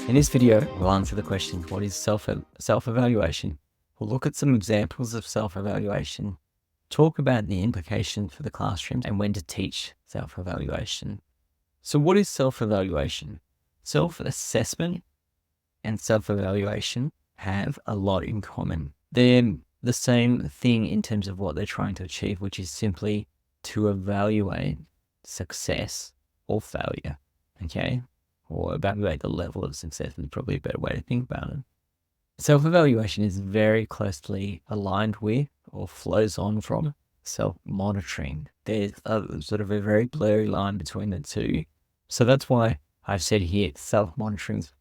In this video, we'll answer the question, what is self-evaluation? We'll look at some examples of self-evaluation, talk about the implications for the classroom and when to teach self-evaluation. So what is self-evaluation? Self-assessment and self-evaluation have a lot in common. They're the same thing in terms of what they're trying to achieve, which is simply to evaluate success or failure, okay? Or evaluate the level of success is probably a better way to think about it. Self-evaluation is very closely aligned with or flows on from self-monitoring. There's a sort of a very blurry line between the two. So that's why I've said here self-monitoring's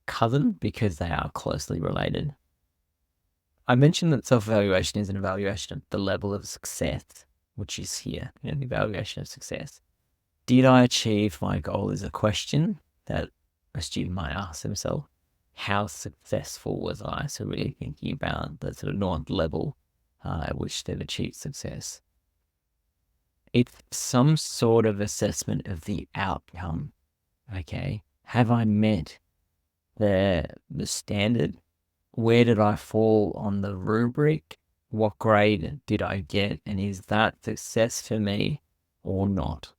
cousin, because they are closely related. I mentioned that self-evaluation is an evaluation of the level of success, which is here, the evaluation of success. Did I achieve my goal is a question that a student might ask themselves. How successful was I? So really thinking about the sort of level at which they've achieved success. It's some sort of assessment of the outcome, okay? Have I met the standard? Where did I fall on the rubric? What grade did I get? And is that success for me or not?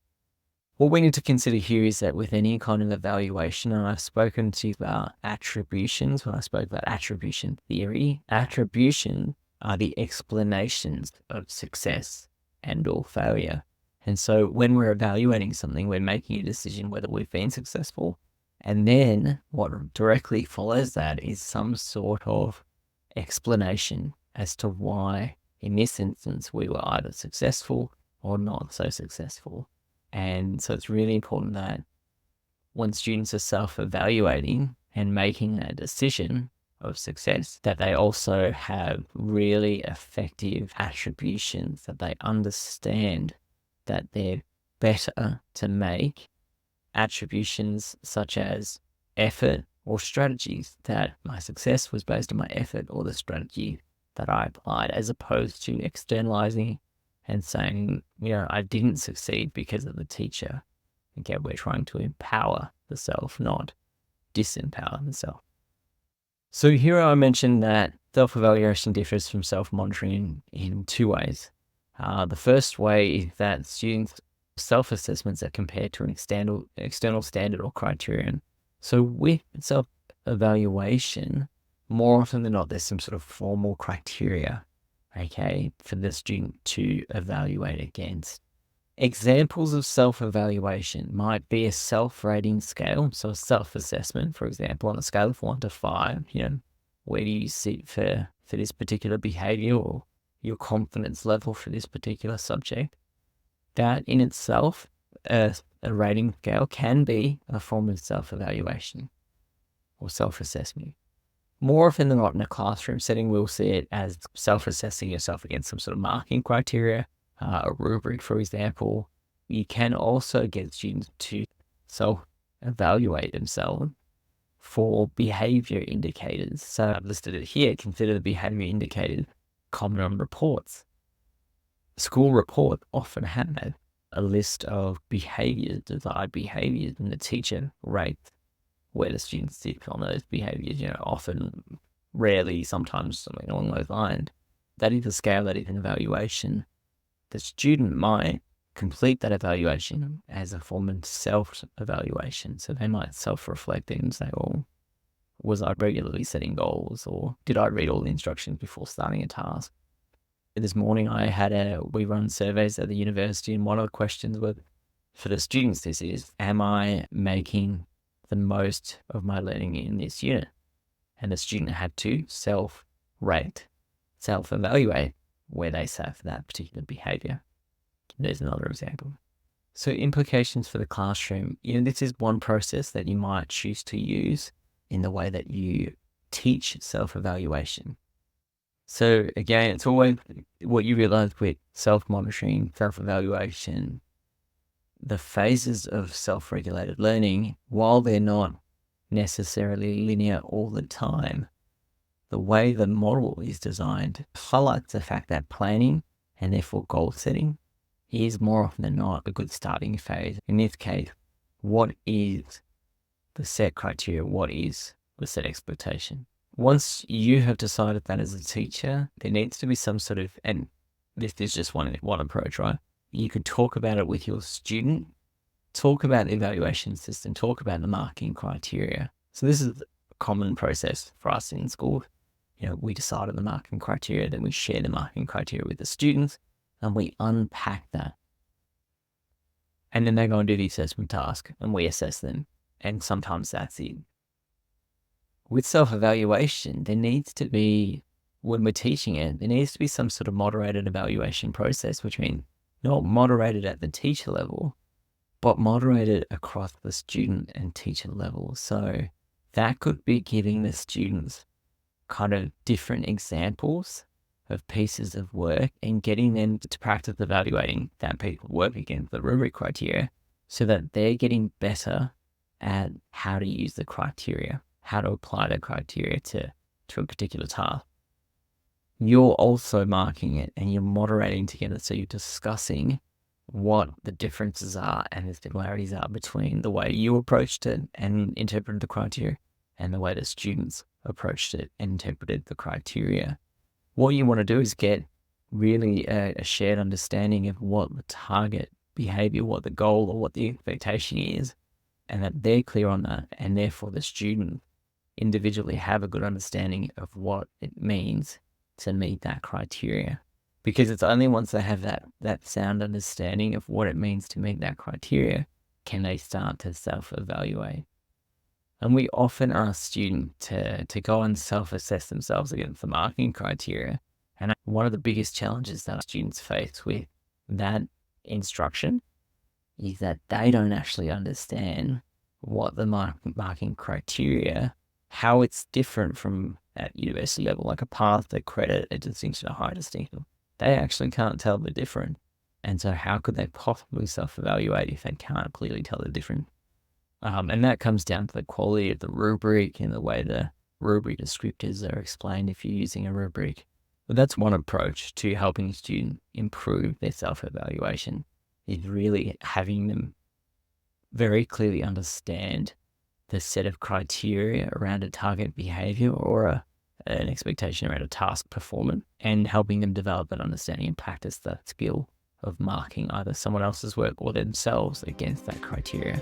What we need to consider here is that with any kind of evaluation, and I've spoken to you about attributions when I spoke about attribution theory, attribution are the explanations of success and or failure. And so when we're evaluating something, we're making a decision whether we've been successful. And then what directly follows that is some sort of explanation as to why, in this instance, we were either successful or not so successful. And so it's really important that when students are self-evaluating and making a decision of success, that they also have really effective attributions, that they understand that they're better to make attributions such as effort or strategies, that my success was based on my effort or the strategy that I applied, as opposed to externalizing and saying, I didn't succeed because of the teacher. Again, we're trying to empower the self, not disempower the self. So here I mentioned that self-evaluation differs from self-monitoring in two ways. The first way is that students' self-assessments are compared to an external standard or criterion. So with self-evaluation, more often than not, there's some sort of formal criteria, okay, for the student to evaluate against. Examples of self-evaluation might be a self-rating scale, so a self-assessment, for example, on a scale of 1 to 5, where do you sit for this particular behavior or your confidence level for this particular subject. That in itself, a rating scale can be a form of self-evaluation or self-assessment. More often than not in a classroom setting, we'll see it as self-assessing yourself against some sort of marking criteria, a rubric, for example. You can also get students to self-evaluate themselves for behavior indicators. So I've listed it here. Consider the behavior indicators common on reports. School reports often have a list of behaviors, desired behaviors, and the teacher rates where the students sit on those behaviors, often, rarely, sometimes something along those lines. That is a scale, that is an evaluation. The student might complete that evaluation as a form of self-evaluation. So they might self-reflect and say, was I regularly setting goals, or did I read all the instructions before starting a task? This morning we run surveys at the university, and one of the questions for the students this is, am I making the most of my learning in this unit? And the student had to self-rate, self-evaluate where they sat for that particular behavior. There's another example. So implications for the classroom. This is one process that you might choose to use in the way that you teach self-evaluation. So again, it's always what you realize with self-monitoring, self-evaluation, the phases of self-regulated learning, while they're not necessarily linear all the time, the way the model is designed highlights the fact that planning and therefore goal setting is more often than not a good starting phase. In this case, what is the set criteria, what is the set expectation. Once you have decided that as a teacher, there needs to be some sort of, and this is just one approach, right? You could talk about it with your student, talk about the evaluation system, talk about the marking criteria. So this is a common process for us in school. We decide on the marking criteria, then we share the marking criteria with the students, and we unpack that. And then they go and do the assessment task, and we assess them. And sometimes that's it. With self-evaluation, there needs to be, when we're teaching it, there needs to be some sort of moderated evaluation process, which means not moderated at the teacher level, but moderated across the student and teacher level. So that could be giving the students kind of different examples of pieces of work and getting them to practice evaluating that piece of work against the rubric criteria so that they're getting better at how to use the criteria, how to apply the criteria to a particular task. You're also marking it and you're moderating together. So you're discussing what the differences are and the similarities are between the way you approached it and interpreted the criteria and the way the students approached it and interpreted the criteria. What you want to do is get really a shared understanding of what the target behavior, what the goal or what the expectation is, and that they're clear on that, and therefore the student individually have a good understanding of what it means to meet that criteria. Because it's only once they have that sound understanding of what it means to meet that criteria can they start to self-evaluate. And we often ask students to go and self-assess themselves against the marking criteria. And one of the biggest challenges that students face with that instruction is that they don't actually understand what the marking criteria, how it's different from at university level, like a path, a credit, a distinction, a high distinction. They actually can't tell the difference. And so how could they possibly self-evaluate if they can't clearly tell the difference? And that comes down to the quality of the rubric and the way the rubric descriptors are explained if you're using a rubric. But that's one approach to helping a student improve their self-evaluation, is really having them very clearly understand the set of criteria around a target behavior or an expectation around a task performance, and helping them develop an understanding and practice the skill of marking either someone else's work or themselves against that criteria.